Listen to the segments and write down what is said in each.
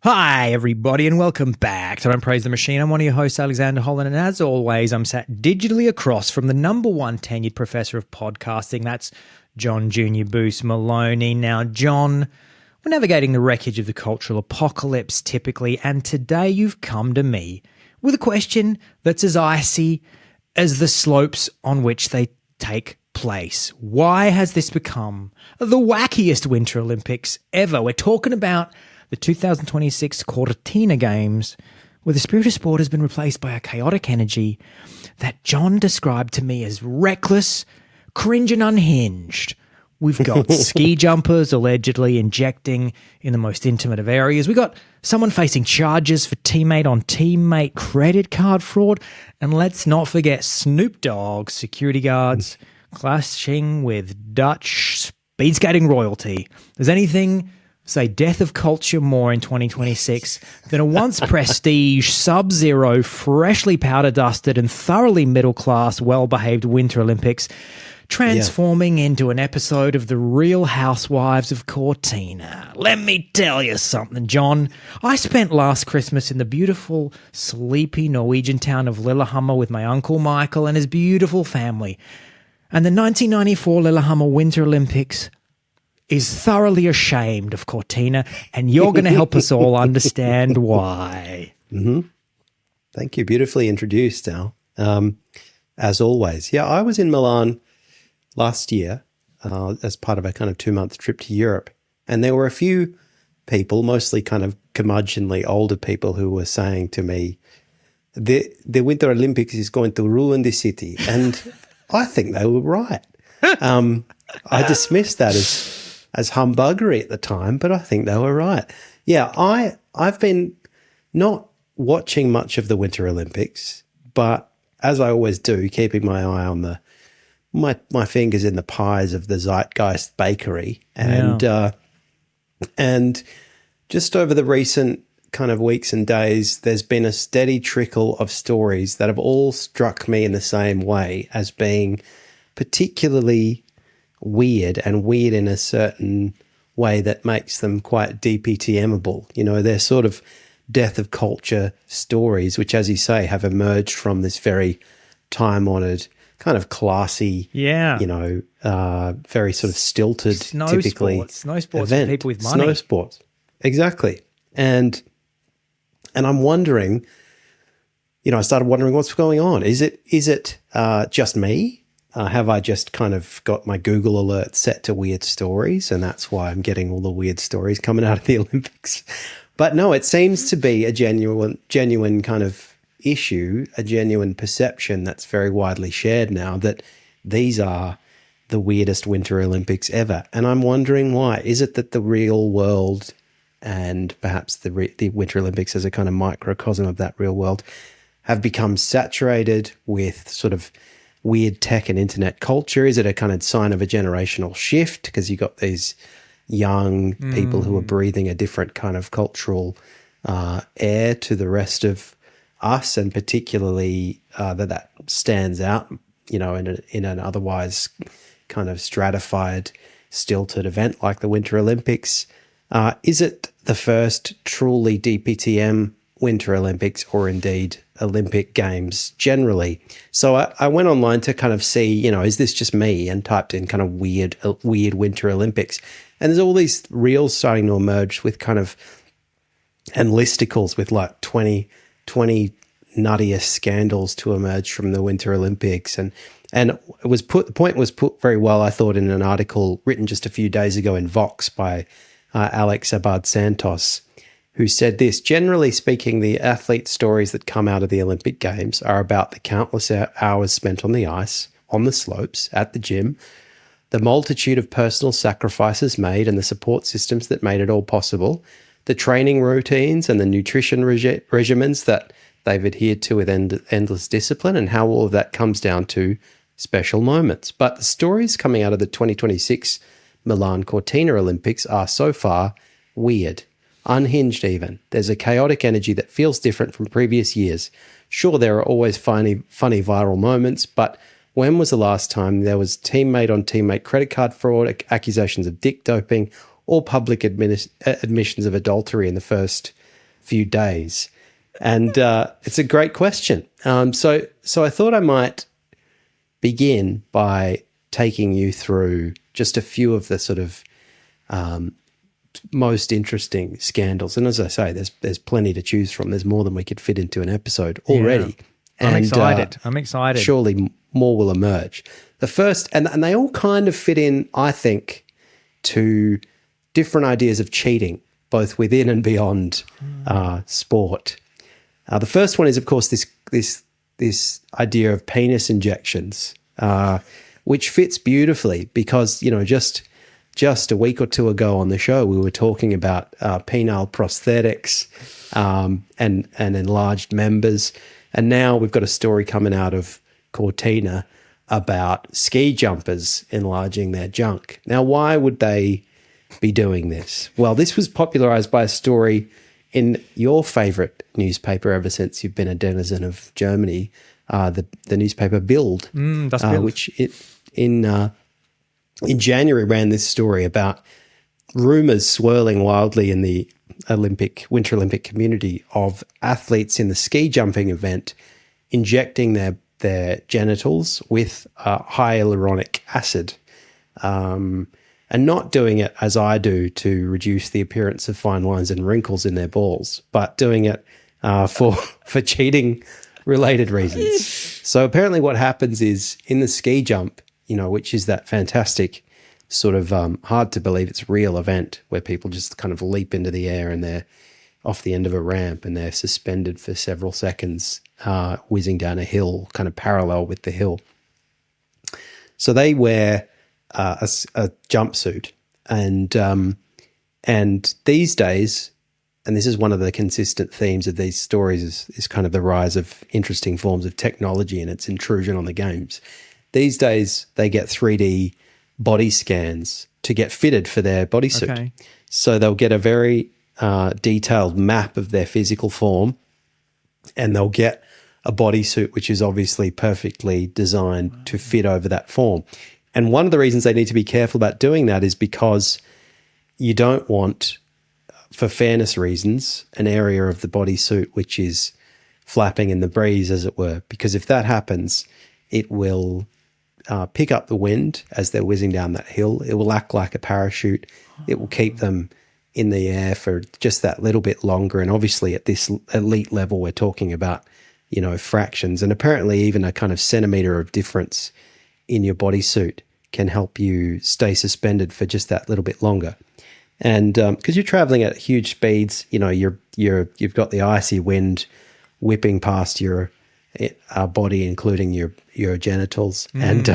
Hi, everybody, and welcome back to Don't Praise the Machine. I'm one of your hosts, Alexander Holland, and as always, I'm sat digitally across from the number one tenured professor of podcasting. That's John Junior Boost Maloney. Now, John, we're navigating the wreckage of the cultural apocalypse typically, and today you've come to me with a question that's as icy as the slopes on which they take place. Why has this become the wackiest Winter Olympics ever? We're talking about the 2026 Cortina Games, where the spirit of sport has been replaced by a chaotic energy that John described to me as reckless, cringe and unhinged. We've got ski jumpers allegedly injecting in the most intimate of areas. We got someone facing charges for teammate-on-teammate credit card fraud. And let's not forget Snoop Dogg security guards clashing with Dutch speed skating royalty. Does anything say death of culture more in 2026 than a once prestige, sub-zero, freshly powder-dusted and thoroughly middle-class, well-behaved Winter Olympics transforming into an episode of The Real Housewives of Cortina? Let me tell you something, John. I spent last Christmas in the beautiful, sleepy Norwegian town of Lillehammer with my Uncle Michael and his beautiful family. And the 1994 Lillehammer Winter Olympics is thoroughly ashamed of Cortina, and you're going to help us all understand why. Mm-hmm. Thank you. Beautifully introduced, Al. As always. Yeah, I was in Milan last year as part of a kind of 2-month trip to Europe, and there were a few people, mostly kind of curmudgeonly older people, who were saying to me, the Winter Olympics is going to ruin the city. And I think they were right. I dismissed that as humbuggery at the time, but I think they were right. Yeah, I've been not watching much of the Winter Olympics, but as I always do, keeping my eye on my fingers in the pies of the Zeitgeist Bakery. And and just over the recent kind of weeks and days, there's been a steady trickle of stories that have all struck me in the same way as being particularly weird, and weird in a certain way that makes them quite DPTMable. You know, they're sort of death of culture stories, which, as you say, have emerged from this very time-honoured, kind of classy, very sort of stilted, typically snow sports event. For people with money. Snow sports, exactly. And I'm wondering, I started wondering what's going on. Is it just me? Have I just kind of got my Google alert set to weird stories, and that's why I'm getting all the weird stories coming out of the Olympics? But no, it seems to be a genuine kind of issue, a genuine perception that's very widely shared now, that these are the weirdest Winter Olympics ever. And I'm wondering why. Is it that the real world, and perhaps the Winter Olympics as a kind of microcosm of that real world, have become saturated with sort of weird tech and internet culture? Is it a kind of sign of a generational shift because you got these young people who are breathing a different kind of cultural air to the rest of us, and particularly that stands out, in an otherwise kind of stratified, stilted event like the Winter Olympics? Is it the first truly DPTM Winter Olympics, or indeed Olympic Games generally? So I went online to kind of see, is this just me, and typed in kind of weird Winter Olympics. And there's all these reels starting to emerge with kind of, and listicles with like 20 nuttiest scandals to emerge from the Winter Olympics. And the point was put very well, I thought, in an article written just a few days ago in Vox by Alex Abad Santos, who said this: generally speaking, the athlete stories that come out of the Olympic Games are about the countless hours spent on the ice, on the slopes, at the gym, the multitude of personal sacrifices made and the support systems that made it all possible, the training routines and the nutrition regimens that they've adhered to with endless discipline, and how all of that comes down to special moments. But the stories coming out of the 2026 Milan Cortina Olympics are so far weird. Unhinged even. There's a chaotic energy that feels different from previous years. Sure, there are always funny viral moments, but when was the last time there was teammate-on-teammate credit card fraud, accusations of dick doping, or public admissions of adultery in the first few days? And it's a great question. So I thought I might begin by taking you through just a few of the sort of most interesting scandals. And as I say, there's plenty to choose from. There's more than we could fit into an episode already. Yeah. I'm excited. Surely more will emerge. The first, and they all kind of fit in, I think, to different ideas of cheating, both within and beyond sport. The first one is, of course, this idea of penis injections, which fits beautifully because, just a week or two ago on the show, we were talking about penile prosthetics and enlarged members. And now we've got a story coming out of Cortina about ski jumpers enlarging their junk. Now, why would they be doing this? Well, this was popularized by a story in your favorite newspaper ever since you've been a denizen of Germany, the newspaper Bild, Bild. Which in January ran this story about rumors swirling wildly in the Winter Olympic community of athletes in the ski jumping event injecting their genitals with hyaluronic acid, and not doing it as I do to reduce the appearance of fine lines and wrinkles in their balls, but doing it for cheating related reasons. So apparently what happens is in the ski jump, which is that fantastic sort of hard to believe it's real event where people just kind of leap into the air and they're off the end of a ramp and they're suspended for several seconds, whizzing down a hill, kind of parallel with the hill. So they wear a jumpsuit, and these days, and this is one of the consistent themes of these stories, is kind of the rise of interesting forms of technology and its intrusion on the games. These days, they get 3D body scans to get fitted for their bodysuit. Okay. So they'll get a very detailed map of their physical form, and they'll get a bodysuit which is obviously perfectly designed to fit over that form. And one of the reasons they need to be careful about doing that is because you don't want, for fairness reasons, an area of the bodysuit which is flapping in the breeze, as it were, because if that happens, it will pick up the wind as they're whizzing down that hill. It will act like a parachute. It will keep them in the air for just that little bit longer. And obviously at this elite level, we're talking about, fractions. And apparently even a kind of centimetre of difference in your bodysuit can help you stay suspended for just that little bit longer. And because you're traveling at huge speeds, you've got the icy wind whipping past your body, including your genitals, and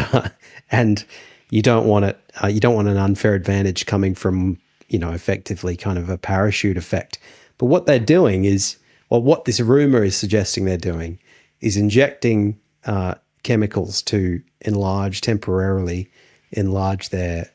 you don't want it. You don't want an unfair advantage coming from effectively kind of a parachute effect. But what they're doing is, well, what this rumor is suggesting they're doing is injecting chemicals to temporarily enlarge their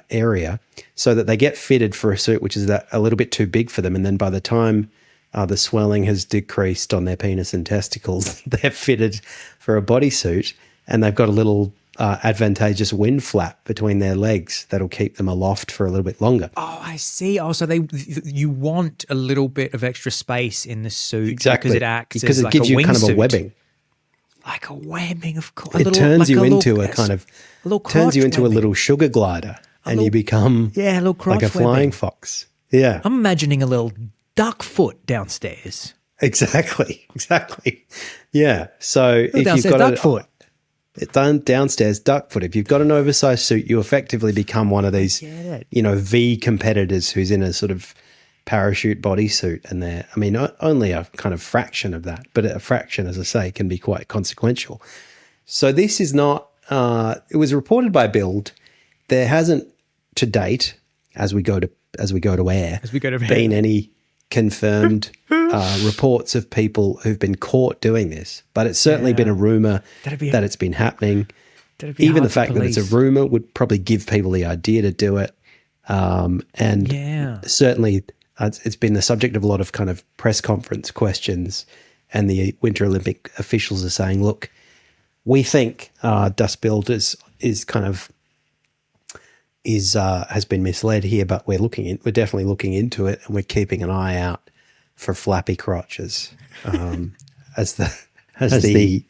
area, so that they get fitted for a suit which is a little bit too big for them, and then by the time the swelling has decreased on their penis and testicles, they're fitted for a bodysuit, and they've got a little advantageous wind flap between their legs that'll keep them aloft for a little bit longer. Oh, I see. Oh, so you want a little bit of extra space in the suit. Exactly. Because it acts because as it like gives a you kind of a wingsuit. webbing. Like a webbing, of course. It turns you into a webbing. little sugar glider, and you become a little crotch like a flying webbing. fox. Yeah. I'm imagining a little duck foot downstairs. Exactly. Yeah. So if Downstairs you've got duck foot. Downstairs duck foot. If you've got an oversized suit, you effectively become one of these, V competitors who's in a sort of parachute bodysuit, and only a kind of fraction of that, but a fraction, as I say, can be quite consequential. So this is not. It was reported by Bild. There hasn't, to date, as we go to air, been any confirmed reports of people who've been caught doing this, but it's certainly been a rumor that it's been happening. Even the fact that it's a rumor would probably give people the idea to do it. Certainly it's been the subject of a lot of kind of press conference questions, and the Winter Olympic officials are saying, look, we think Dust Bild has been misled here, but we're definitely looking into it, and we're keeping an eye out for flappy crotches as the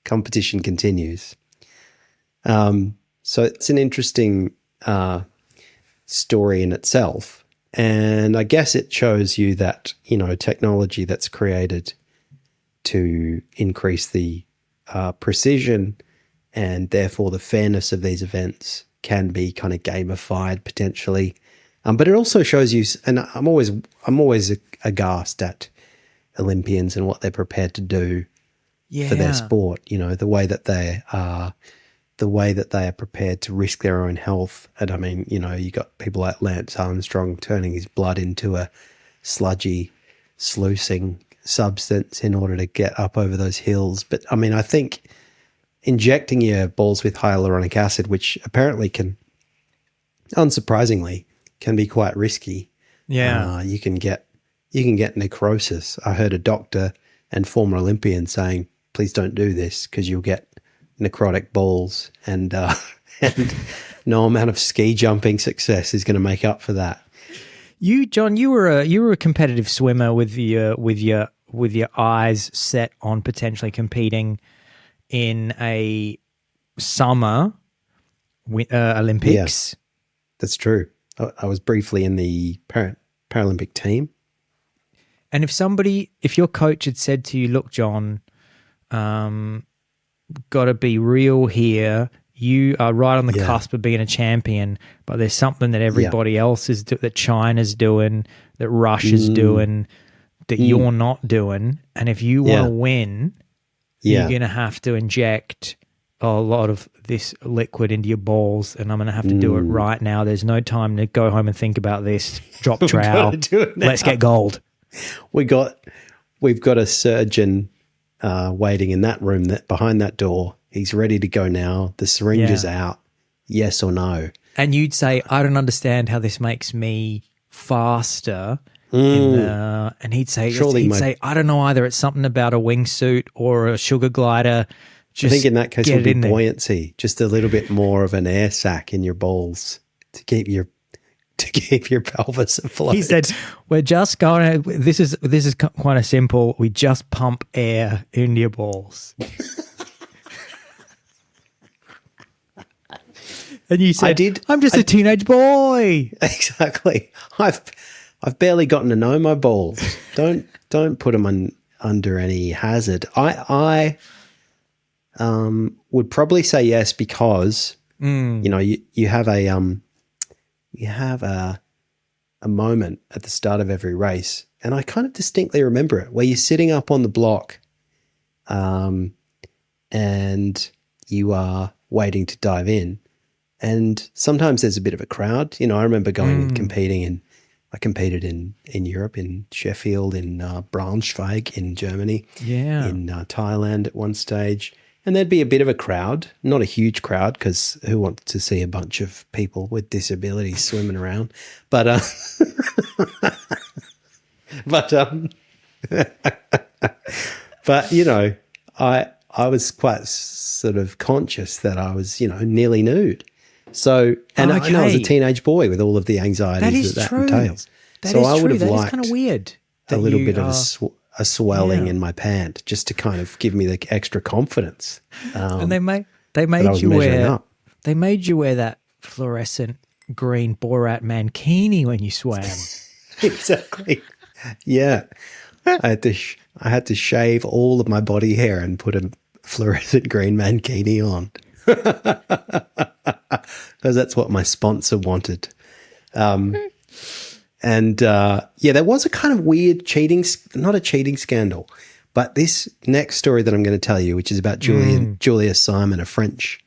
competition continues. So it's an interesting story in itself. And I guess it shows you that, technology that's created to increase the precision and therefore the fairness of these events can be kind of gamified potentially. But it also shows you, and I'm always aghast at Olympians and what they're prepared to do for their sport. The way that they are prepared to risk their own health. And I mean, you got people like Lance Armstrong turning his blood into a sludgy, sluicing substance in order to get up over those hills. But I mean, I think injecting your balls with hyaluronic acid, which apparently unsurprisingly, can be quite risky. Yeah. You can get necrosis. I heard a doctor and former Olympian saying, please don't do this because you'll get necrotic balls, and no amount of ski jumping success is going to make up for that. John, you were a competitive swimmer with your eyes set on potentially competing in a summer Olympics. Yeah, that's true. I was briefly in the Paralympic team. And if your coach had said to you, look, John, got to be real here. You are right on the cusp of being a champion, but there's something that everybody else is that China's doing, that Russia's doing, that you're not doing. And if you want to win, you're going to have to inject a lot of this liquid into your balls, and I'm going to have to do it right now. There's no time to go home and think about this. Drop trowel. Let's get gold. We've got a surgeon waiting in that room, behind that door. He's ready to go now. The syringe is out. Yes or no? And you'd say, I don't understand how this makes me faster. And he'd say, I don't know either. It's something about a wingsuit or a sugar glider. I think in that case it would be buoyancy, just a little bit more of an air sac in your balls to keep your pelvis afloat. He said, "We're just going. This is quite a simple. We just pump air into your balls." And you said, I'm just a teenage boy. Exactly. I've barely gotten to know my balls. Don't put them under any hazard. I would probably say yes because you have a moment at the start of every race, and I kind of distinctly remember it, where you're sitting up on the block, and you are waiting to dive in, and sometimes there's a bit of a crowd. I remember going and competing I competed in Europe, in Sheffield, in Braunschweig, in Germany, in Thailand at one stage. And there'd be a bit of a crowd, not a huge crowd, because who wants to see a bunch of people with disabilities swimming around? But I was quite sort of conscious that I was, nearly nude. So, and I was a teenage boy with all of the anxieties that entails. I would have liked kind of weird. A little bit of a swelling in my pant just to kind of give me the extra confidence. And they made you wear that fluorescent green Borat mankini when you swam. Exactly. Yeah. I had to shave all of my body hair and put a fluorescent green mankini on. Because that's what my sponsor wanted. There was a kind of weird not a cheating scandal, but this next story that I'm going to tell you, which is about Julia Simon, a French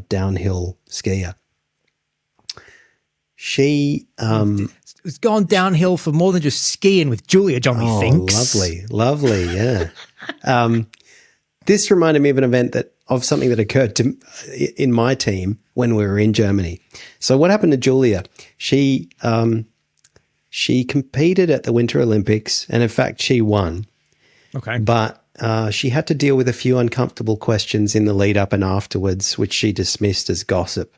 downhill skier. She it's gone downhill for more than just skiing with Julia, John, thinks. Lovely, yeah. This reminded me of an event of something that occurred in my team when we were in Germany. So what happened to Julia? She competed at the Winter Olympics, and in fact, she won. Okay. But she had to deal with a few uncomfortable questions in the lead up and afterwards, which she dismissed as gossip.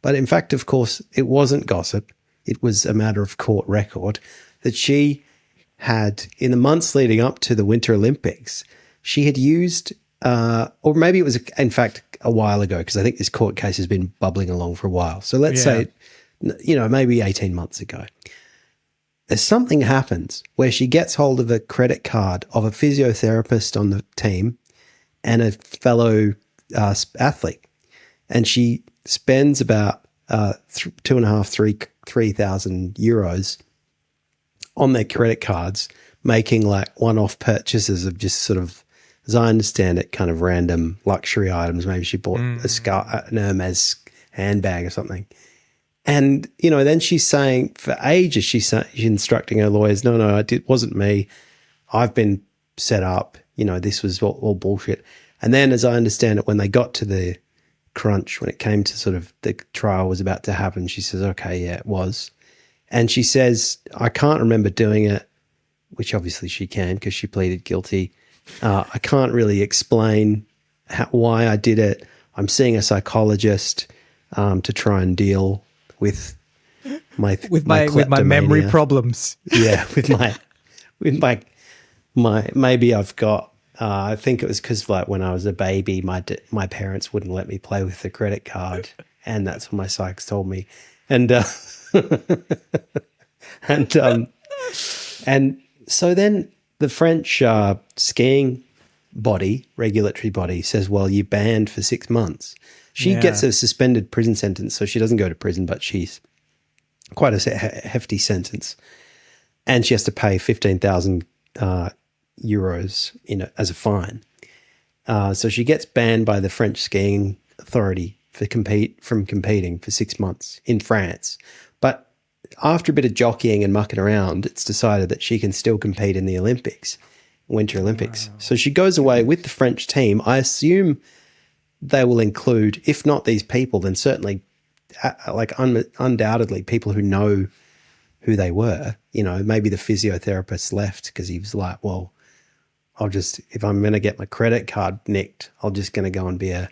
But in fact, of course, it wasn't gossip. It was a matter of court record that she had, in the months leading up to the Winter Olympics, she had used, or maybe it was, in fact, a while ago, because I think this court case has been bubbling along for a while. So let's say, maybe 18 months ago. There's something happens where she gets hold of a credit card of a physiotherapist on the team and a fellow athlete. And she spends about 3,000 euros on their credit cards, making like one-off purchases of just sort of, as I understand it, kind of random luxury items. Maybe she bought an Hermes handbag or something. And, then she's saying for ages, she's instructing her lawyers, no, it wasn't me. I've been set up. This was all bullshit. And then, as I understand it, when they got to the crunch, when it came to sort of the trial was about to happen, she says, okay, yeah, it was. And she says, I can't remember doing it, which obviously she can because she pleaded guilty. I can't really explain why I did it. I'm seeing a psychologist to try and deal with my memory problems. Yeah, with my maybe I've got. I think it was because like when I was a baby, my parents wouldn't let me play with the credit card, and that's what my psychs told me. And and so then the French skiing regulatory body says, well, you're banned for 6 months. She gets a suspended prison sentence, so she doesn't go to prison, but she's quite a hefty sentence. And she has to pay 15,000 euros as a fine. So she gets banned by the French skiing authority from competing for 6 months in France. But after a bit of jockeying and mucking around, it's decided that she can still compete in the Olympics, Winter Olympics. Wow. So she goes away with the French team. I assume they will include, if not these people, then certainly undoubtedly people who know who they were. Maybe the physiotherapist left because he was like, well, if I'm going to get my credit card nicked, I'm just going to go and be a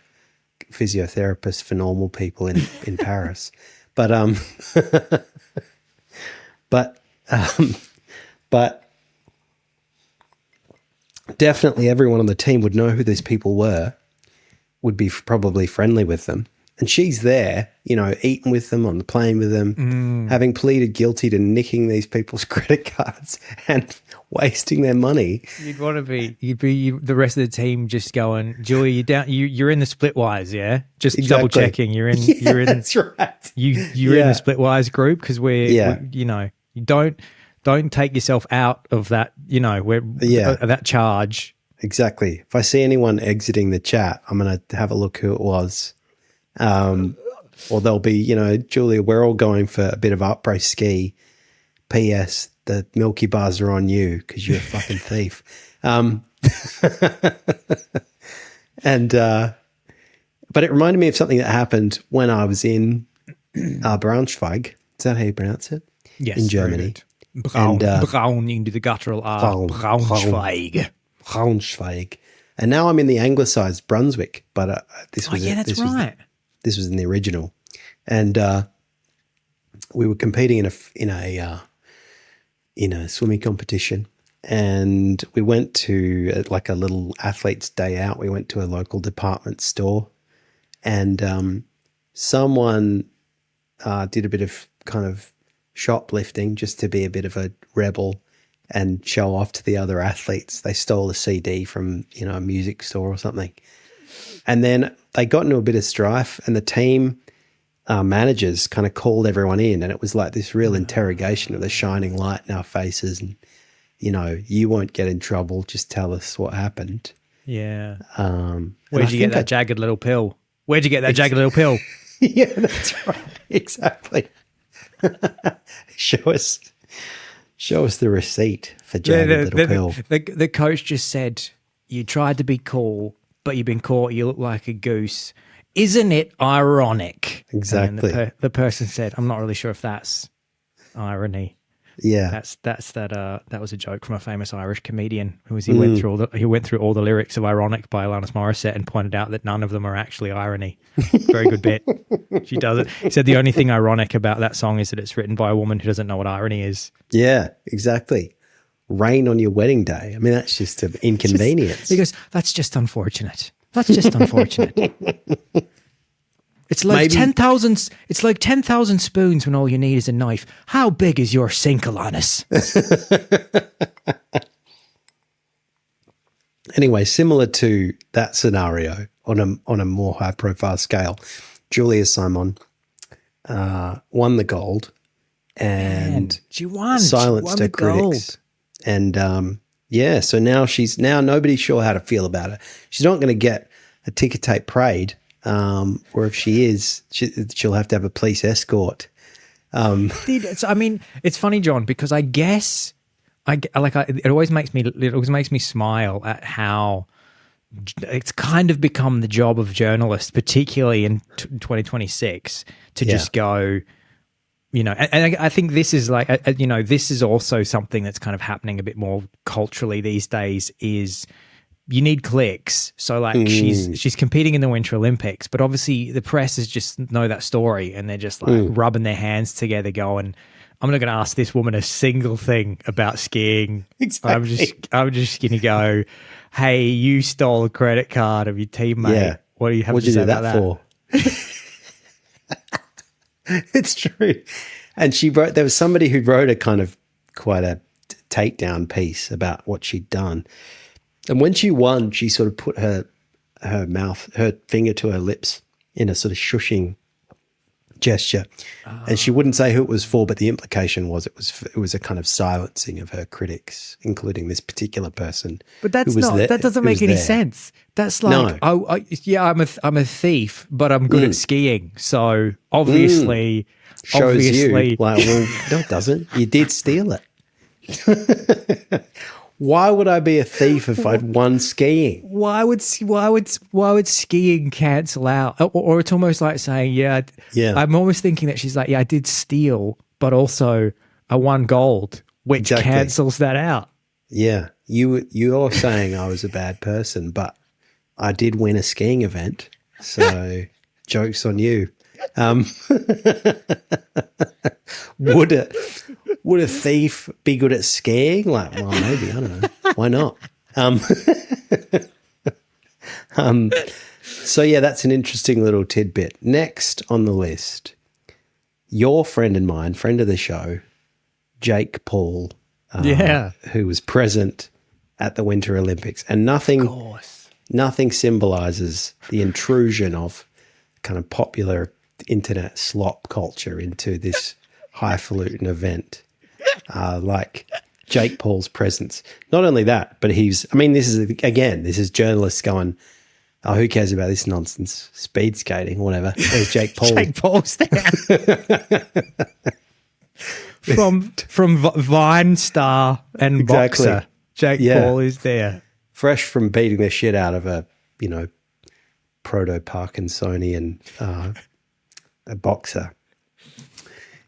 physiotherapist for normal people in Paris. But definitely everyone on the team would know who these people were, would be probably friendly with them. And she's there, eating with them, on the plane with them, having pleaded guilty to nicking these people's credit cards and wasting their money. You'd be the rest of the team just going, Julie, you're in the Splitwise, yeah? Just exactly. double checking. You're in. That's right. You're in the Splitwise group because you don't take yourself out of that, that charge. Exactly. If I see anyone exiting the chat, I'm going to have a look who it was. Or they'll be, Julia, we're all going for a bit of après ski. P.S. The Milky Bars are on you because you're a fucking thief. But it reminded me of something that happened when I was in Braunschweig. Is that how you pronounce it? Yes. In Germany. Braun into the guttural R. Braunschweig. Braunschweig. And now I'm in the anglicized Brunswick, but this was right. This was in the original, and we were competing in a swimming competition, and we went to like a little athlete's day out. We went to a local department store, and someone did a bit of kind of shoplifting just to be a bit of a rebel and show off to the other athletes. They stole a CD from a music store or something. And then they got into a bit of strife, and the team managers kind of called everyone in, and it was like this real interrogation of the shining light in our faces. And, you won't get in trouble. Just tell us what happened. Yeah. Where'd you get that jagged little pill? Where'd you get that jagged little pill? Yeah, that's right. Exactly. Show us the receipt for jagged little pill. The coach just said, you tried to be cool, but you've been caught. You look like a goose. Isn't it ironic? Exactly. And the person said, I'm not really sure if that's irony. Yeah. That was a joke from a famous Irish comedian he went through all the lyrics of Ironic by Alanis Morissette and pointed out that none of them are actually irony. Very good bit. She does it. He said the only thing ironic about that song is that it's written by a woman who doesn't know what irony is. Yeah, exactly. rain on your wedding day. I mean, that's just an inconvenience. He goes, that's just unfortunate. That's just unfortunate. It's like 10,000. It's like 10,000 spoons when all you need is a knife. How big is your sink, Alanis? Anyway, similar to that scenario on a more high profile scale, Julia Simon won the gold and silenced her critics. And so now nobody's sure how to feel about it. She's not going to get a ticker tape parade, or if she is, she'll have to have a police escort. It's funny, John, because I guess it always makes me smile at how it's kind of become the job of journalists, particularly in 2026, to just go. And I think this is this is also something that's kind of happening a bit more culturally these days. Is you need clicks, so she's competing in the Winter Olympics, but obviously the press is just know that story, and they're just rubbing their hands together, going, "I'm not going to ask this woman a single thing about skiing. Exactly. I'm just going to go, hey, you stole a credit card of your teammate. Yeah. What do you have to say about that for?" It's true. And there was somebody who wrote quite a takedown piece about what she'd done. And when she won, she sort of put her finger to her lips in a sort of shushing gesture. And she wouldn't say who it was for, but the implication was it was a kind of silencing of her critics, including this particular person. But that doesn't make any sense. That's like, I'm a thief, but I'm good at skiing. So obviously, shows you. Like, well, no, it doesn't. You did steal it. Why would I be a thief if I'd won skiing? Why would skiing cancel out? Or it's almost like saying, yeah. I'm almost thinking that she's like, yeah, I did steal, but also I won gold, which cancels that out. Yeah, you're saying I was a bad person, but I did win a skiing event, so joke's on you. Would a thief be good at skiing? Like, well, maybe, I don't know. Why not? So yeah, that's an interesting little tidbit. Next on the list, your friend and mine, friend of the show, Jake Paul, who was present at the Winter Olympics, and nothing symbolizes the intrusion of kind of popular internet slop culture into this highfalutin event, like Jake Paul's presence. Not only that, but this is journalists going, oh, who cares about this nonsense? Speed skating, whatever. There's Jake Paul. Jake Paul's there. from Vine star and boxer, Jake Paul is there. Fresh from beating the shit out of a proto-Parkinsonian a boxer.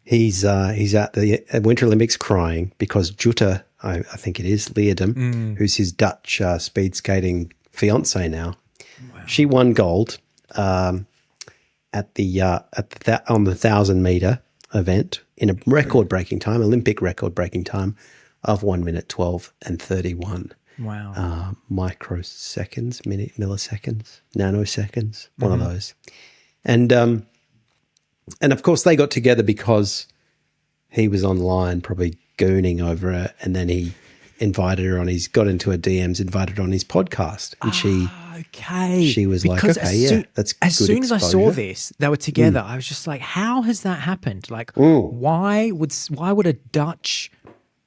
He's at the Winter Olympics crying because Jutta, I think it is, Leerdam, who's his Dutch speed skating fiance now. Wow. She won gold on the 1,000-meter event in a record-breaking time, Olympic record-breaking time of 1 minute 12 and 31. Wow. Microseconds, milliseconds, nanoseconds, one of those. And of course they got together because he was online probably gooning over her, and then he invited her got into her DMs, invited her on his podcast. And she was because like, okay, that's good. As soon as I saw this, they were together, I was just like, how has that happened? Like, why would a Dutch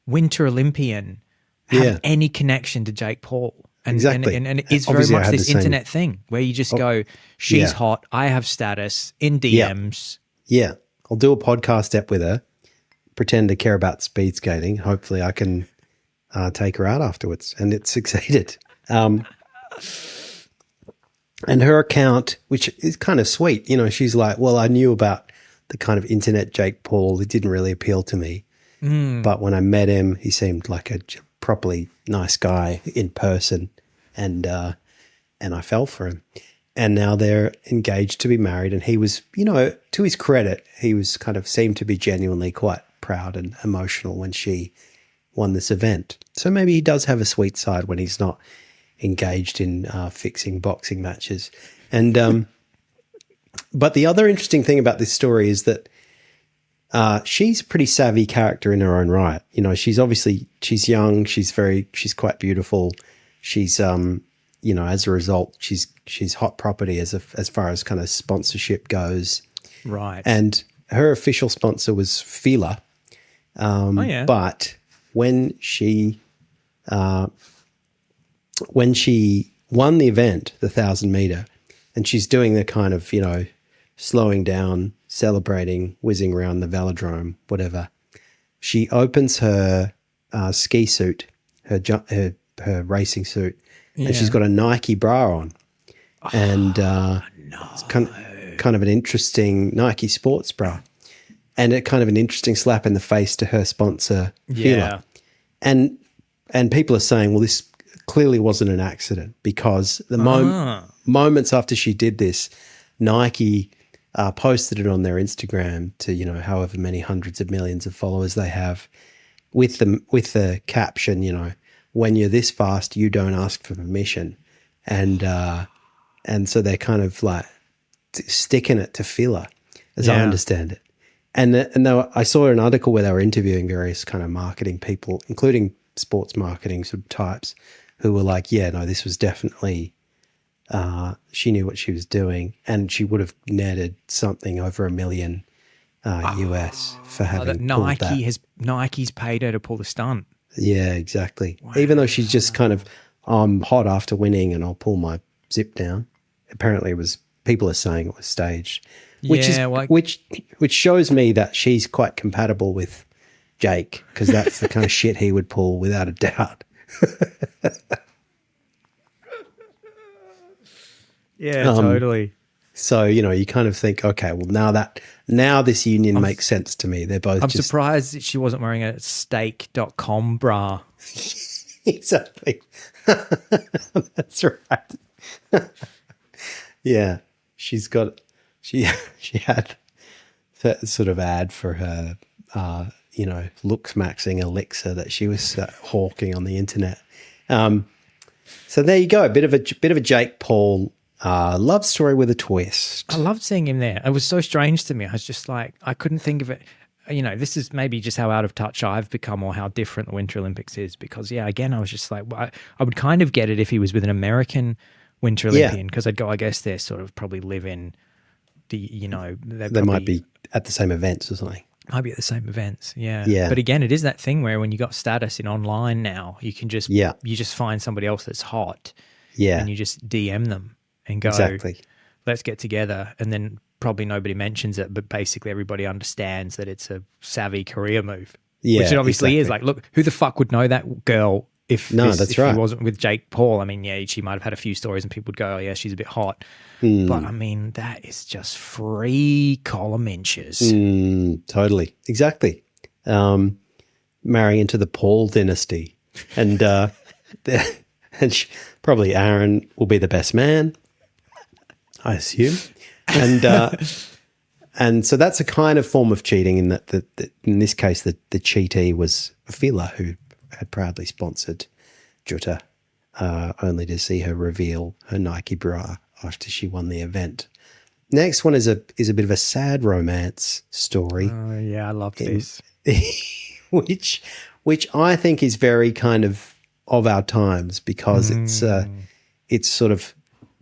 Winter Olympian have any connection to Jake Paul? And it's very much this internet thing where you just go, she's hot, I have status in DMs. Yeah. I'll do a podcast ep with her, pretend to care about speed skating. Hopefully I can take her out afterwards. And it succeeded. And her account, which is kind of sweet, she's like, well, I knew about the kind of internet Jake Paul. It didn't really appeal to me. But when I met him, he seemed like a properly nice guy in person, and I fell for him. And now they're engaged to be married. And he was, to his credit, he was kind of seemed to be genuinely quite proud and emotional when she won this event. So maybe he does have a sweet side when he's not engaged in fixing boxing matches. And but the other interesting thing about this story is that she's a pretty savvy character in her own right. You know, she's young, she's quite beautiful. She's you know, as a result, she's hot property as far as kind of sponsorship goes. Right. And her official sponsor was Fila. But when she won the event, the 1,000 meter, and she's doing the kind of, you know, slowing down, celebrating, whizzing around the velodrome, whatever, she opens her ski suit, her racing suit, and she's got a Nike bra on. And it's kind of an interesting Nike sports bra. And it kind of an interesting slap in the face to her sponsor, Fila. And people are saying, well, this clearly wasn't an accident, because the moments after she did this, Nike posted it on their Instagram to, you know, however many hundreds of millions of followers they have, with the caption, you know, when you're this fast, you don't ask for permission. And so they're kind of like sticking it to Fila, as I understand it. And I saw an article where they were interviewing various kind of marketing people, including sports marketing sort of types, who were like, yeah, no, this was definitely, she knew what she was doing, and she would have netted something over $1 million US for having pulled that. Nike's paid her to pull the stunt. Yeah, exactly. Wow. Even though she's just kind of, I'm hot after winning and I'll pull my zip down. Apparently people are saying it was staged. Which shows me that she's quite compatible with Jake, because that's the kind of shit he would pull without a doubt. Yeah, totally. So, you know, you kind of think, okay, well, now this union makes sense to me. They're both I'm surprised that she wasn't wearing a steak.com bra. Exactly. That's right. Yeah. She had that sort of ad for her, you know, looks maxing elixir that she was hawking on the internet. So there you go, a bit of a Jake Paul love story with a twist. I loved seeing him there. It was so strange to me. I was just like, I couldn't think of it. You know, this is maybe just how out of touch I've become, or how different the Winter Olympics is. Because again, I was just like, well, I would kind of get it if he was with an American Winter Olympian, because I'd go, I guess they're sort of probably live in the, you know, they might be at the same events or something. Might be at the same events, yeah. Yeah. But again, it is that thing where when you got status in online now, you can just you just find somebody else that's hot, and you just DM them and go, exactly, let's get together. And then probably nobody mentions it, but basically everybody understands that it's a savvy career move, which it obviously is. Like, look, who the fuck would know that girl if he wasn't with Jake Paul? I mean, yeah, she might have had a few stories and people would go, oh yeah, she's a bit hot. But I mean, that is just free column inches. Totally. Exactly. Marrying into the Paul dynasty. And probably Aaron will be the best man, I assume. And so that's a kind of form of cheating, in that in this case, the cheatee was Fila, who had proudly sponsored Jutta, only to see her reveal her Nike bra after she won the event. Next one is a bit of a sad romance story. Oh yeah, I love this. which I think is very kind of our times, because it's sort of,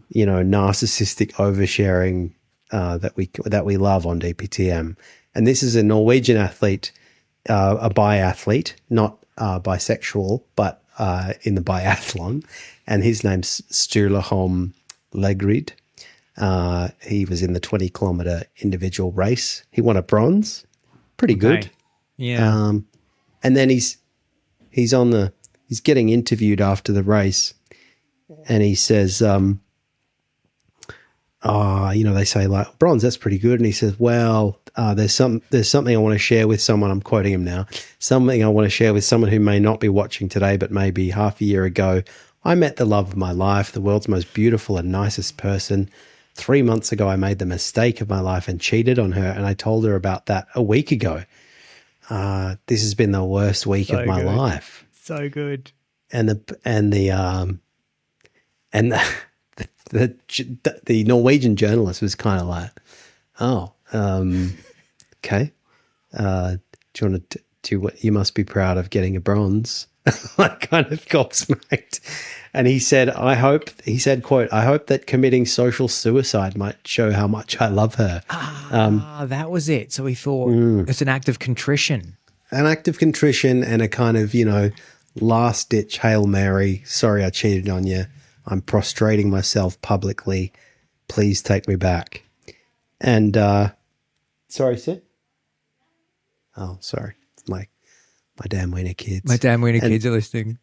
you know, narcissistic oversharing that we love on DPTM. And this is a Norwegian athlete, a biathlete, not bisexual, but in the biathlon, and his name's Sturla Holm Legrid. He was in the 20-kilometer individual race. He won a bronze. Pretty good. Yeah. And then he's getting interviewed after the race, and he says, you know, they say like, bronze, that's pretty good. And he says, well, there's something I want to share with someone. I'm quoting him now. Something I want to share with someone who may not be watching today, but maybe half a year ago, I met the love of my life, the world's most beautiful and nicest person. 3 months ago, I made the mistake of my life and cheated on her, and I told her about that a week ago. this has been the worst week So of my good. life. So good. And the Norwegian journalist was kind of like, oh, okay. Do you want to you must be proud of getting a bronze. I kind of gobsmacked. And he said, quote, I hope that committing social suicide might show how much I love her. That was it. So he thought it's an act of contrition. An act of contrition and a kind of, last ditch Hail Mary. Sorry, I cheated on you. I'm prostrating myself publicly. Please take me back. And, sorry, Sid? Oh, sorry. It's my damn wiener kids. My damn wiener kids are listening.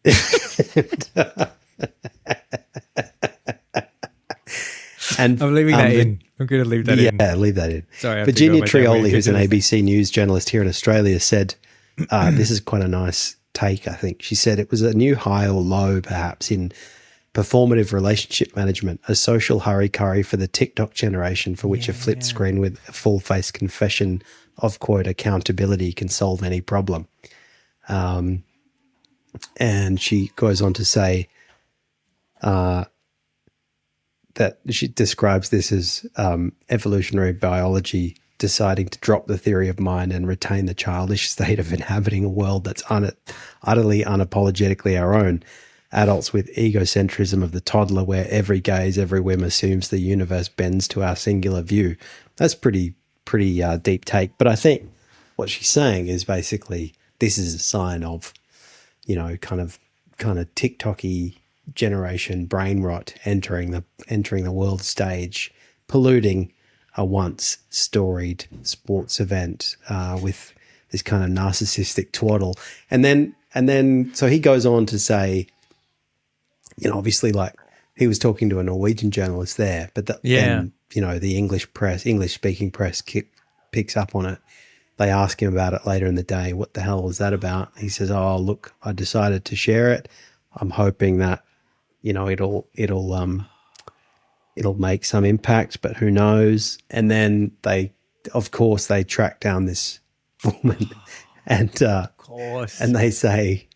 And I'm leaving that in. I'm going to leave that in. Yeah, leave that in. Sorry, I have Virginia to go with my damn Trioli, who's an wiener kids. ABC News journalist here in Australia, said, this is quite a nice take, I think. She said it was a new high or low, perhaps, in performative relationship management, a social hurry-curry for the TikTok generation for which a flip screen with a full-face confession of, quote, accountability can solve any problem. And she goes on to say that she describes this as evolutionary biology deciding to drop the theory of mind and retain the childish state of inhabiting a world that's utterly unapologetically our own. Adults with egocentrism of the toddler, where every gaze, every whim assumes the universe bends to our singular view. That's pretty deep take. But I think what she's saying is basically this is a sign of, kind of TikTok-y generation brain rot entering the world stage, polluting a once storied sports event with this kind of narcissistic twaddle. And then so he goes on to say, obviously, like, he was talking to a Norwegian journalist there, but then, the English speaking press picks up on it. They ask him about it later in the day. What the hell was that about? He says, "Oh, look, I decided to share it. I'm hoping that, it'll make some impact, but who knows?" And then they track down this woman, and Of course. and they say,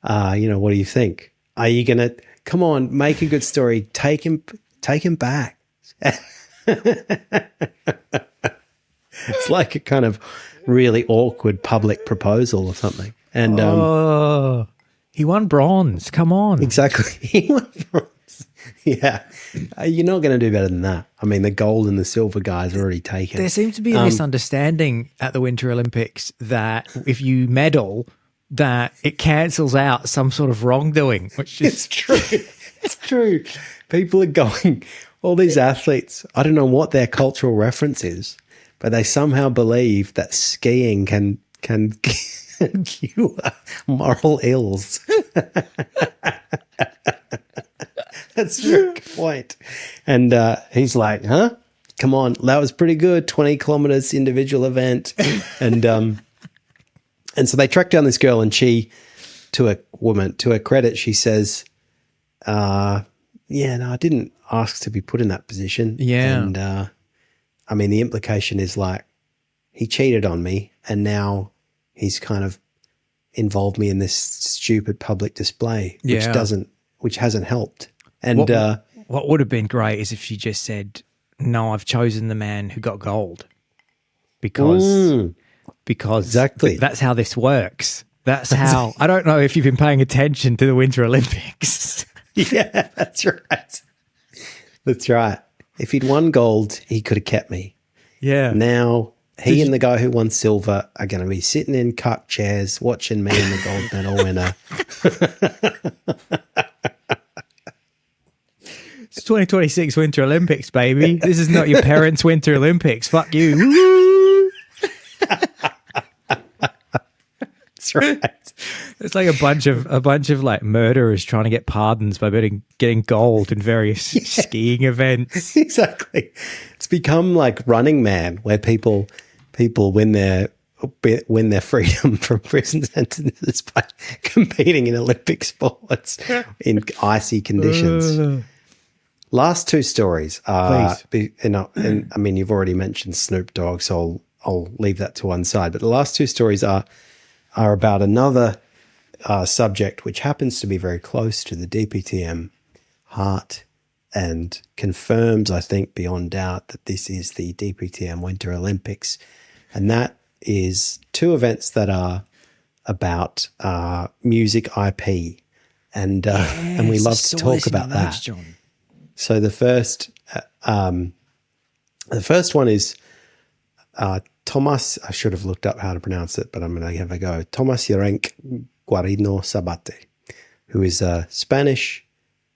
what do you think? Are you gonna come on, make a good story, take him back? It's like a kind of really awkward public proposal or something. And he won bronze. Come on. exactly, he won bronze. Yeah, you're not going to do better than that. I mean, the gold and the silver guys are already taken. There seems to be a misunderstanding at the Winter Olympics that if you medal, that it cancels out some sort of wrongdoing, which is It's true. It's true. People are going, all these athletes, I don't know what their cultural reference is, but they somehow believe that skiing can cure moral ills. That's your point. And he's like, huh? Come on, that was pretty good. 20 kilometers individual event. And so they track down this girl, and she, to her credit, she says, I didn't ask to be put in that position. Yeah. And I mean, the implication is like, he cheated on me, and now he's kind of involved me in this stupid public display, which hasn't helped. And what would have been great is if she just said, "No, I've chosen the man who got gold," because exactly. that's how this works. That's how. I don't know if you've been paying attention to the Winter Olympics. Yeah, that's right. That's right. If he'd won gold, he could have kept me. Yeah. Now he and the guy who won silver are going to be sitting in cuck chairs watching me and the gold medal winner. It's 2026 Winter Olympics, baby. This is not your parents' Winter Olympics. Fuck you. Woo! That's right. It's like a bunch of like murderers trying to get pardons by getting gold in various skiing events. Exactly. It's become like Running Man, where people win their freedom from prison sentences by competing in Olympic sports in icy conditions. Last two stories are, Please. and I mean, you've already mentioned Snoop Dogg, so I'll leave that to one side. But the last two stories are about another subject which happens to be very close to the DPTM heart and confirms, I think, beyond doubt that this is the DPTM Winter Olympics. And that is two events that are about music IP. And we love to talk about that. John. So the first one is Thomas. I should have looked up how to pronounce it, but I'm going to have a go. Thomas Yarenk Guarino Sabate, who is a Spanish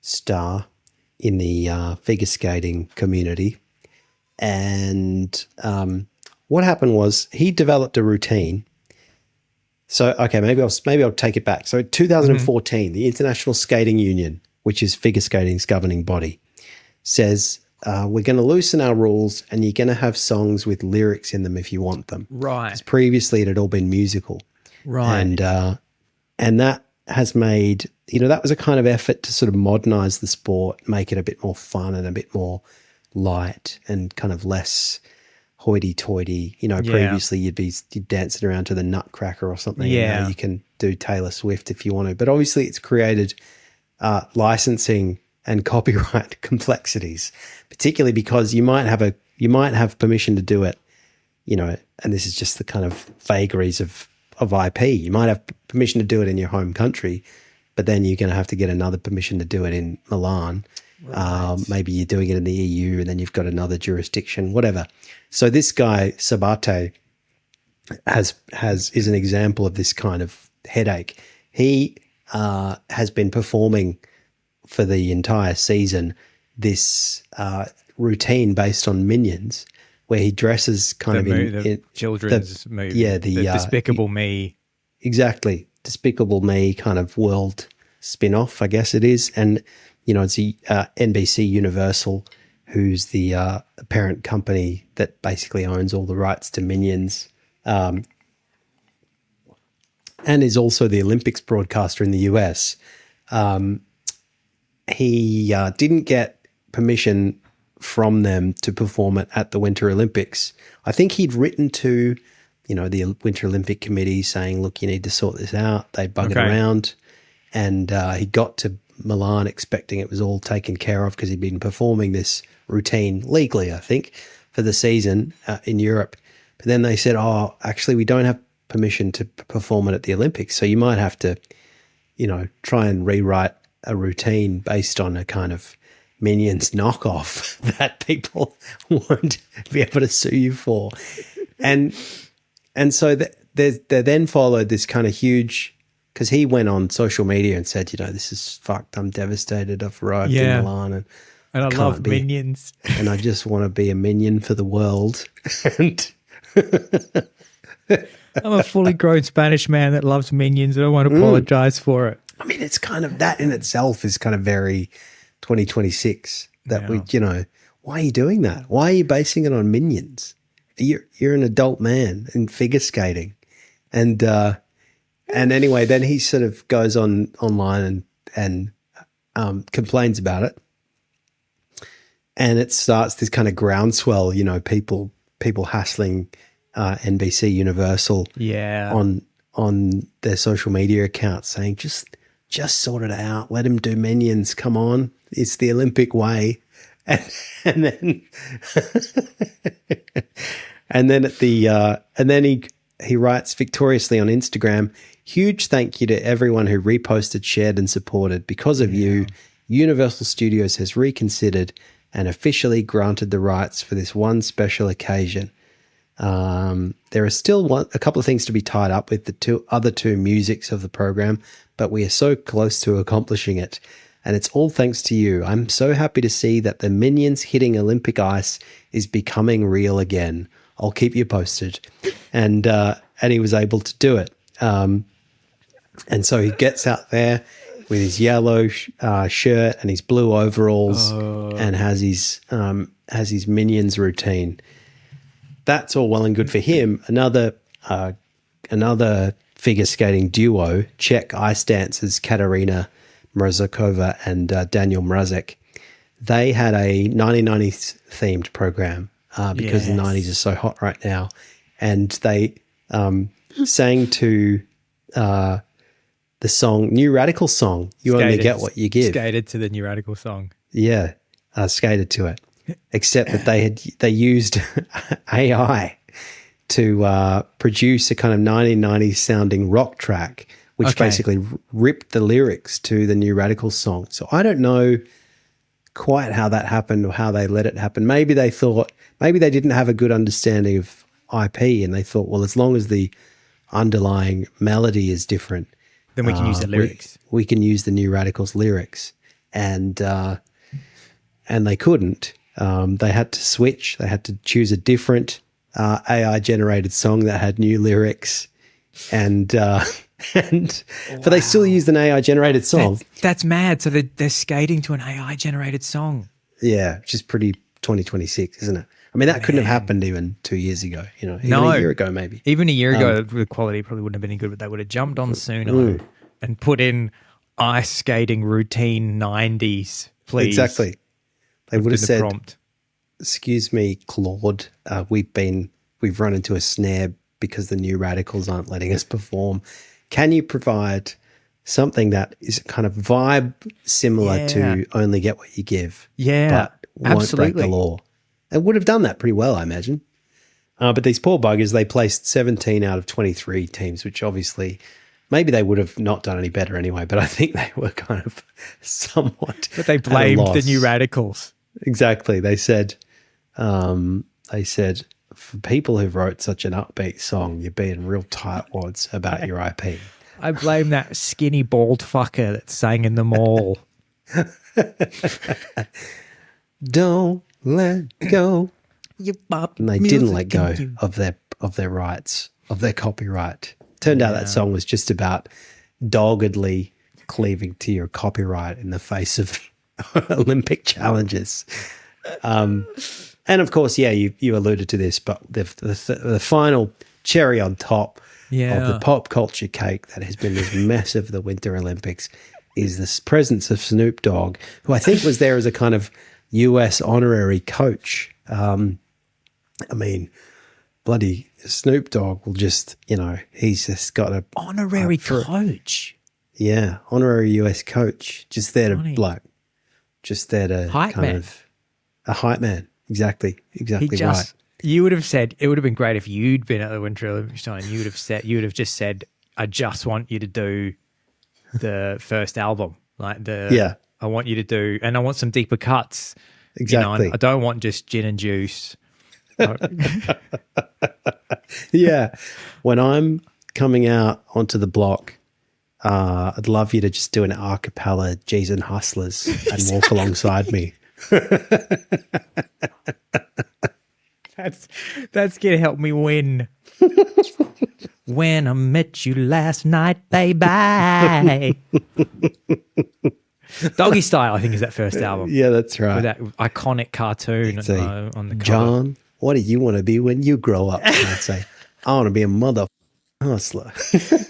star in the figure skating community. And what happened was he developed a routine. So, okay, maybe I'll take it back. So 2014, the International Skating Union, which is figure skating's governing body, says we're going to loosen our rules and you're going to have songs with lyrics in them if you want them. Right. 'Cause previously it had all been musical. Right. And that has made, that was a kind of effort to sort of modernize the sport, make it a bit more fun and a bit more light and kind of less hoity-toity. Previously you'd be dancing around to the Nutcracker or something. Yeah. And now you can do Taylor Swift if you want to. But obviously it's created licensing and copyright complexities, particularly because you might have permission to do it, and this is just the kind of vagaries of IP. You might have permission to do it in your home country, but then you're going to have to get another permission to do it in Milan. Right. Maybe you're doing it in the EU and then you've got another jurisdiction, whatever. So this guy, Sabate, is an example of this kind of headache. He has been performing for the entire season this routine based on Minions, where he dresses kind of in children's movie. Yeah, the Despicable Me. Exactly. Despicable Me kind of world spin-off, I guess it is. And, it's the NBC Universal, who's the parent company that basically owns all the rights to Minions, and is also the Olympics broadcaster in the US. He didn't get permission from them to perform it at the Winter Olympics. I think he'd written to, the Winter Olympic Committee saying, look, you need to sort this out. They buggered around, and he got to Milan expecting it was all taken care of because he'd been performing this routine legally, I think, for the season in Europe. But then they said, oh, actually, we don't have permission to perform it at the Olympics. So you might have to, try and rewrite a routine based on a kind of Minions knockoff that people won't be able to sue you for. And so there then followed this kind of huge, because he went on social media and said, this is fucked. I'm devastated. I've arrived in Milan and I love Minions. And I just want to be a minion for the world. And I'm a fully grown Spanish man that loves Minions and I won't apologize for it. I mean, it's kind of, that in itself is kind of very 2026 that why are you doing that? Why are you basing it on Minions? You're an adult man in figure skating. And anyway, then he sort of goes online and complains about it. And it starts this kind of groundswell, people hassling NBC Universal on their social media accounts saying, just sort it out. Let him do Minions. Come on. It's the Olympic way. And then and then he writes victoriously on Instagram, huge thank you to everyone who reposted, shared and supported. Because of you, Universal Studios has reconsidered and officially granted the rights for this one special occasion. There are still a couple of things to be tied up with the other two musics of the program, but we are so close to accomplishing it. And it's all thanks to you. I'm so happy to see that the Minions hitting Olympic ice is becoming real again. I'll keep you posted. And he was able to do it. And so he gets out there with his yellow shirt and his blue overalls and has his Minions routine. That's all well and good for him. Another figure skating duo, Czech ice dancers Katarina Mrazekova and Daniel Mrazek, they had a 1990s themed program because the 90s are so hot right now. and they sang to the song, New Radical song, You Only Get What You Give. Skated to the New Radical song. Yeah, skated to it. Except that they used AI to produce a kind of 1990s sounding rock track, which basically ripped the lyrics to the New Radical song. So I don't know quite how that happened or how they let it happen. Maybe they didn't have a good understanding of IP, and they thought, well, as long as the underlying melody is different, then we can use the lyrics. We can use the New Radicals lyrics, and they couldn't. They had to switch. They had to choose a different AI generated song that had new lyrics, but they still used an AI generated song. That's mad. So they're skating to an AI generated song. Yeah, which is pretty 2026, isn't it? I mean, that couldn't have happened even 2 years ago, even a year ago maybe. Even a year ago, the quality probably wouldn't have been any good, but they would have jumped on Suno and put in ice skating routine 90s, please. Exactly. They would have said, prompt. Excuse me, Claude, we've run into a snare because the New Radicals aren't letting us perform. Can you provide something that is kind of vibe similar to Only Get What You Give? Yeah, but won't break the law. They would have done that pretty well, I imagine. But these poor buggers, they placed 17 out of 23 teams, which obviously maybe they would have not done any better anyway, but I think they were kind of somewhat. But they blamed the New Radicals. Exactly. They said, for people who wrote such an upbeat song, you're being real tightwads about your IP. I blame that skinny bald fucker that sang in the mall. Don't let go. And they didn't let go of their rights, of their copyright. Turned out that song was just about doggedly cleaving to your copyright in the face of Olympic challenges. And of course, you alluded to this, but the final cherry on top of the pop culture cake that has been this mess of the Winter Olympics is this presence of Snoop Dogg, who I think was there as a kind of US honorary coach. I mean, bloody Snoop Dogg will just, he's just got a honorary coach. Yeah, honorary US coach, just there to hype kind man. of a hype man. Exactly right. You would have said it would have been great if you'd been at the Winter Olympics time. You would have just said, I just want you to do the first album, I want you to do, and I want some deeper cuts. Exactly. I don't want just gin and juice. Yeah. When I'm coming out onto the block, I'd love you to just do an a cappella G's and Hustlers and walk alongside me. That's gonna help me win. When I met you last night, baby. Doggy Style, I think, is that first album. Yeah, that's right. With that iconic cartoon on the cover. John, what do you want to be when you grow up? And I'd say, I want to be a mother hustler.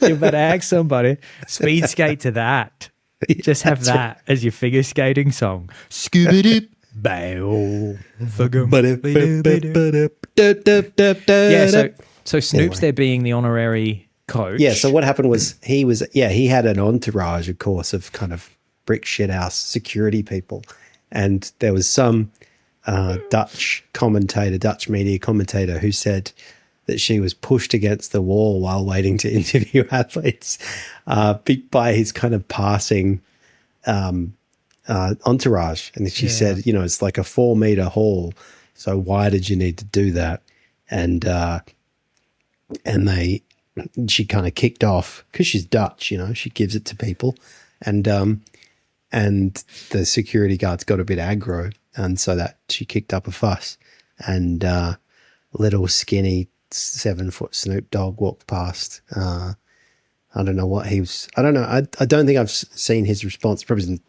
You better ask somebody. Speed skate to that. Just have that as your figure skating song. Scooby-Doo. Bow. Yeah, so Snoop's there being the honorary coach. Yeah, so what happened was he had an entourage, of course, of kind of brick shithouse security people. And there was some Dutch media commentator who said that she was pushed against the wall while waiting to interview athletes by his kind of passing entourage. And she said, it's like a 4-meter hall. So why did you need to do that? And she kind of kicked off because she's Dutch, she gives it to people. And the security guards got a bit aggro. And so that she kicked up a fuss, and little skinny 7-foot Snoop Dogg walked past. I don't know what he was. I don't know. I don't think I've seen his response. Probably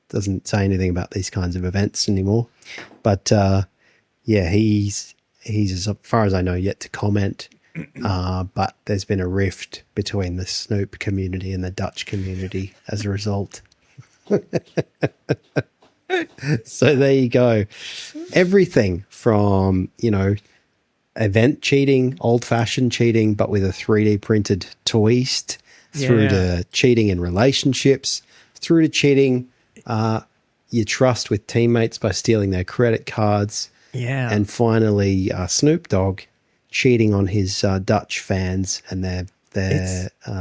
doesn't say anything about these kinds of events anymore. But he's as far as I know yet to comment. But there's been a rift between the Snoop community and the Dutch community as a result. So there you go. Everything from, event cheating, old-fashioned cheating, but with a 3D printed twist, through to cheating in relationships, through to cheating your trust with teammates by stealing their credit cards. Yeah. And finally, Snoop Dogg cheating on his Dutch fans and their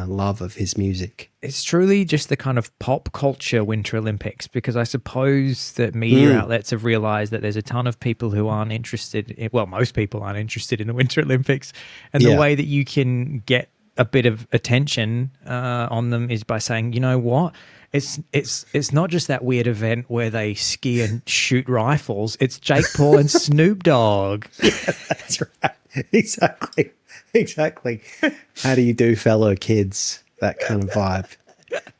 love of his music. It's truly just the kind of pop culture Winter Olympics, because I suppose that media outlets have realized that there's a ton of people who aren't interested in, well, most people aren't interested in the Winter Olympics. And the way that you can get a bit of attention on them is by saying, you know what? It's not just that weird event where they ski and shoot rifles. It's Jake Paul and Snoop Dogg. Yeah, that's right. Exactly. How do you do, fellow kids? That kind of vibe.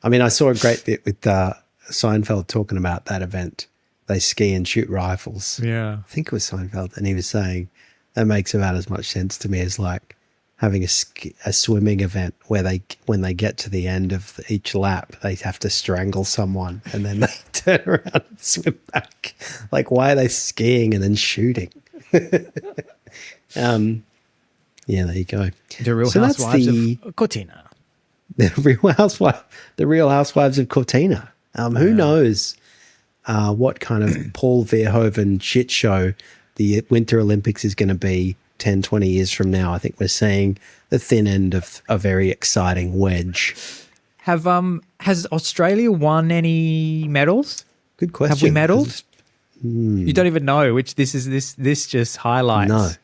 I mean, I saw a great bit with Seinfeld talking about that event. They ski and shoot rifles. Yeah. I think it was Seinfeld. And he was saying that makes about as much sense to me as like having a swimming event where when they get to the end of each lap, they have to strangle someone and then they turn around and swim back. Like, why are they skiing and then shooting? Yeah, there you go. The Real Housewives of Cortina. The Real Housewives of Cortina. Who knows what kind of Paul Verhoeven shit show the Winter Olympics is going to be 10, 20 years from now. I think we're seeing the thin end of a very exciting wedge. Has Australia won any medals? Good question. Have we medalled? You don't even know, which this just highlights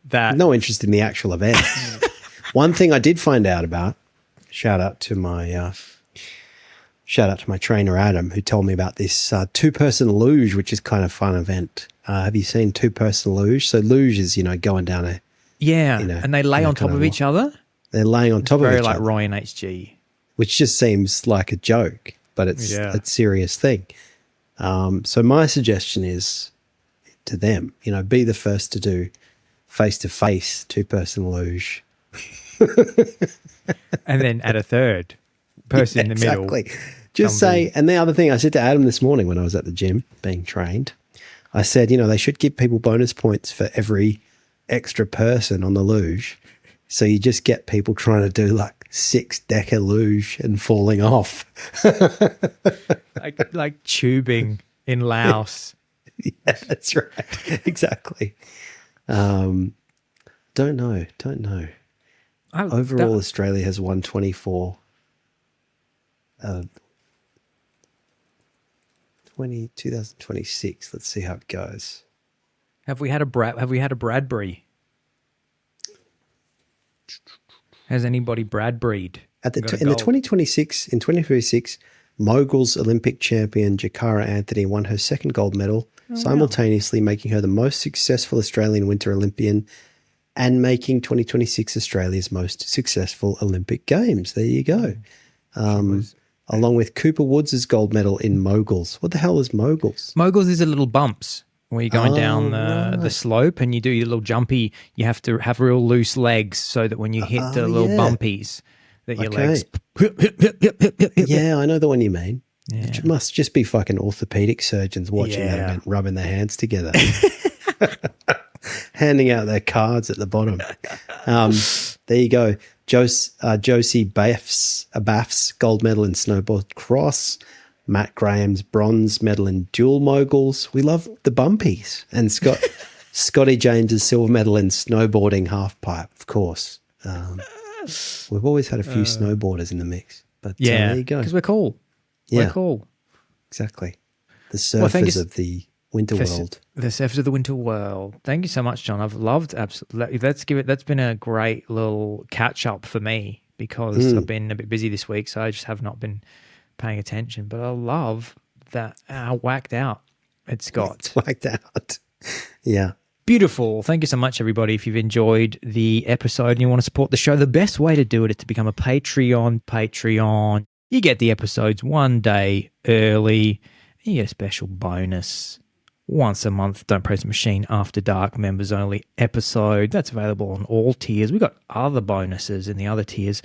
that. No interest in the actual event. One thing I did find out about, shout out to my trainer Adam, who told me about this two-person luge, which is kind of fun event. Have you seen two-person luge? So luge is, going down a... Yeah, and they lay on top of each other? They're laying on top of each other. Very like Roy and HG. Which just seems like a joke, but it's a serious thing. So my suggestion is to them, be the first to do face-to-face two-person luge. And then add a third person in the middle. Exactly. Just say, and the other thing I said to Adam this morning when I was at the gym being trained, I said, they should give people bonus points for every extra person on the luge. So you just get people trying to do like 6-decker luge and falling off. like tubing in Laos. Yeah, that's right. Exactly. Don't know. Overall, Australia has won 24. 2026. Let's see how it goes. Have we had a Bradbury? Has anybody Bradbury'd? In the 2026, Moguls Olympic champion Jakara Anthony won her second gold medal, simultaneously making her the most successful Australian Winter Olympian and making 2026 Australia's most successful Olympic Games. There you go. Along with Cooper Woods' gold medal in Moguls. What the hell is Moguls? Moguls is a little bumps where you're going down the slope and you do your little jumpy. You have to have real loose legs so that when you hit the little bumpies, that your legs... Yeah, I know the one you mean. Yeah. It must just be fucking orthopedic surgeons watching that event, rubbing their hands together. Handing out their cards at the bottom. There you go. Josie Baff's gold medal in snowboard cross. Matt Graham's bronze medal in dual moguls. We love the bumpies. And Scotty James's silver medal in snowboarding half pipe, of course. We've always had a few snowboarders in the mix. But there you go. Because we're cool. Yeah. We're cool. Exactly. The surfers of the winter world. The surfers of the winter world. Thank you so much, John. I've loved absolutely. That's been a great little catch up for me because I've been a bit busy this week, so I just have not been paying attention. But I love that how whacked out it's got. It's whacked out. Yeah. Beautiful. Thank you so much, everybody. If you've enjoyed the episode and you want to support the show, the best way to do it is to become a Patreon. You get the episodes one day early. You get a special bonus once a month. Don't Praise the Machine After Dark members only episode. That's available on all tiers. We've got other bonuses in the other tiers.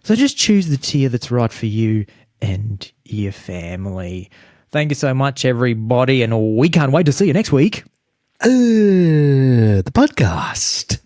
So just choose the tier that's right for you and your family. Thank you so much, everybody. And we can't wait to see you next week. The podcast.